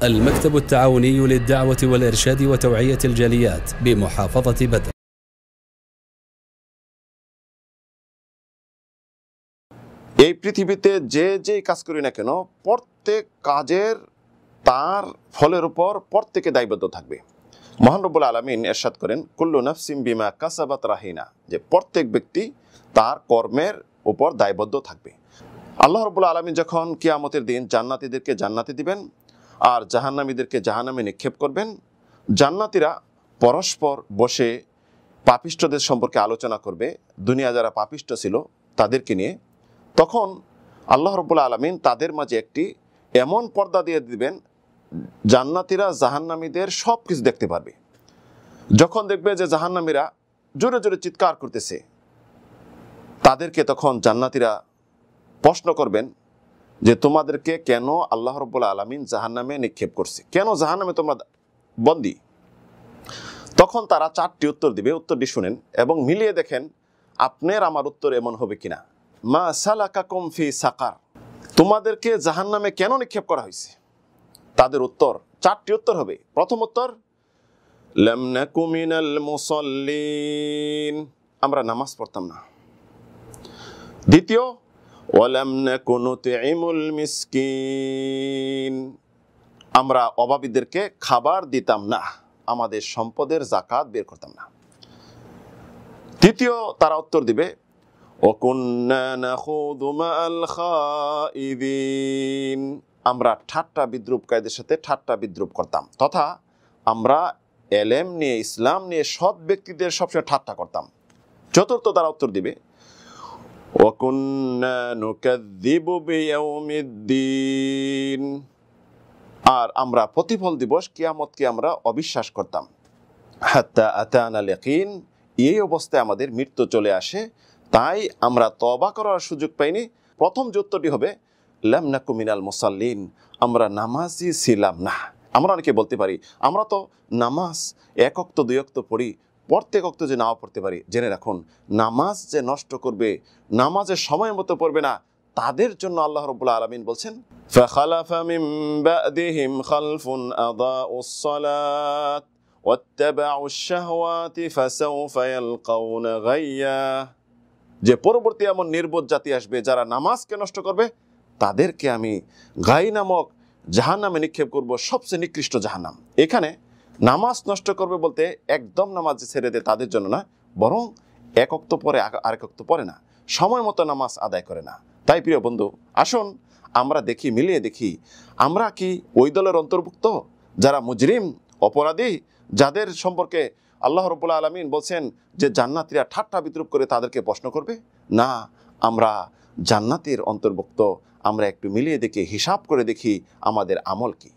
المكتب التعاوني للدعوة والإرشاد وتوعية الجاليات بمحافظة بدر। এই পৃথিবীতে যে কাজ করি না কেন প্রত্যেক কাজের তার ফলের উপর প্রত্যেকে দায়বদ্ধ থাকবে। মহান রব্বুল আলামিন ইরশাদ করেন, কুল্লু নাফসিন বিমা কাসাবাত রাহিনা, যে প্রত্যেক ব্যক্তি তার কর্মের উপর দায়বদ্ধ থাকবে। আল্লাহ রব্বুল আলামিন যখন কিয়ামতের দিন জান্নাতীদেরকে জান্নাতে দিবেন আর জাহান্নামীদেরকে জাহান্নামে নিক্ষেপ করবেন, জান্নাতীরা পরস্পর বসে পাপিষ্ঠদের সম্পর্কে আলোচনা করবে, দুনিয়া যারা পাপিষ্ঠ ছিল তাদেরকে নিয়ে। তখন আল্লাহ রব্বুল আলামিন তাদের মাঝে একটি এমন পর্দা দিয়ে দিবেন, জান্নাতীরা জাহান্নামীদের সব কিছু দেখতে পারবে। যখন দেখবে যে জাহান্নামীরা জোরে জোরে চিৎকার করতেছে, তাদেরকে তখন জান্নাতীরা প্রশ্ন করবেন যে তোমাদেরকে কেন আল্লাহ রব্বুল আলামিন জাহান্নামে নিক্ষেপ করছে, কেন জাহান্নামে তোমরা বন্দী? তখন তারা 4টি উত্তর দিবে। উত্তরটি শুনেন এবং মিলিয়ে দেখেন আপনার আমার উত্তর এমন হবে কিনা। মা সালাকাকুম ফি সাকার, তোমাদেরকে জাহান্নামে কেন নিক্ষেপ করা হয়েছে? তাদের উত্তর 4টি উত্তর হবে। প্রথম উত্তর, লাম নাকু মিনাল মুসাল্লিন, আমরা নামাজ পড়তাম না। দ্বিতীয়, ওয়ালাম নাকু নুতঈমুল মিসকিন, আমরা অভাবীদেরকে খাবার দিতাম না, আমাদের সম্পদের যাকাত বের করতাম না। তৃতীয় তারা উত্তর দিবে, ওয়াকুন্না নাখুযু মাআল খাইদিন, আমরা ঠাট্টা বিদ্রুপকারীদের সাথে ঠাট্টা বিদ্রুপ করতাম, তথা আমরা এলেম নিয়ে ইসলাম নিয়ে সৎ ব্যক্তিদের সবসময় ঠাট্টা করতাম। চতুর্থ তারা উত্তর দিবে, ওয়াকুন্না নুকাযযিবু বিয়াউমিদ্দিন, আর আমরা প্রতিফল দিবস কিয়ামতকে আমরা অবিশ্বাস করতাম। হাত্তা আতানাল ইয়াকিন, এই অবস্থায় আমাদের মৃত্যু চলে আসে, তাই আমরা তওবা করার সুযোগ পাইনি। প্রথম যে উত্তরটি হবে, লাম নাকু মিনাল মুসাল্লিন, আমরা নামাজি ছিলাম না। আমরা অনেকে বলতে পারি আমরা তো নামাজ 1 ওয়াক্ত 2 ওয়াক্ত পড়ি, প্রত্যেক ওয়াক্ত যে নাও পড়তে পারি। জেনে রাখুন, নামাজ যে নষ্ট করবে, নামাজের সময় মতো পড়বে না, তাদের জন্য আল্লাহ রাব্বুল আলামিন বলছেন, ফাখালাফা মিন বাদিহিম খালফুন আদাউস সালাত ওয়াত্তাবাউশ শাহওয়াতি ফাসাউফা ইয়ালকাউনা গায়্যা, যে পরবর্তী এমন নির্বোধ জাতি আসবে যারা নামাজকে নষ্ট করবে, তাদেরকে আমি গাই নামক জাহান্নামে নিক্ষেপ করব, সবচেয়ে নিকৃষ্ট জাহান্নাম। এখানে নামাজ নষ্ট করবে বলতে একদম নামাজ ছেড়ে দেয় তাদের জন্য না, বরং 1 ওয়াক্ত পরে আরেক ওয়াক্ত পরে না, সময় মতো নামাজ আদায় করে না। তাই প্রিয় বন্ধু, আসুন আমরা দেখি, মিলিয়ে দেখি আমরা কি ওই দলের অন্তর্ভুক্ত যারা মুজরিম, অপরাধী, যাদের সম্পর্কে আল্লাহ রাব্বুল আলামিন বলছেন যে জান্নাতীরা ঠাট্টা বিদ্রুপ করে তাদেরকে প্রশ্ন করবে, না আমরা জান্নাতের অন্তর্ভুক্ত। আমরা একটু মিলিয়ে দেখি, হিসাব করে দেখি আমাদের আমল কি।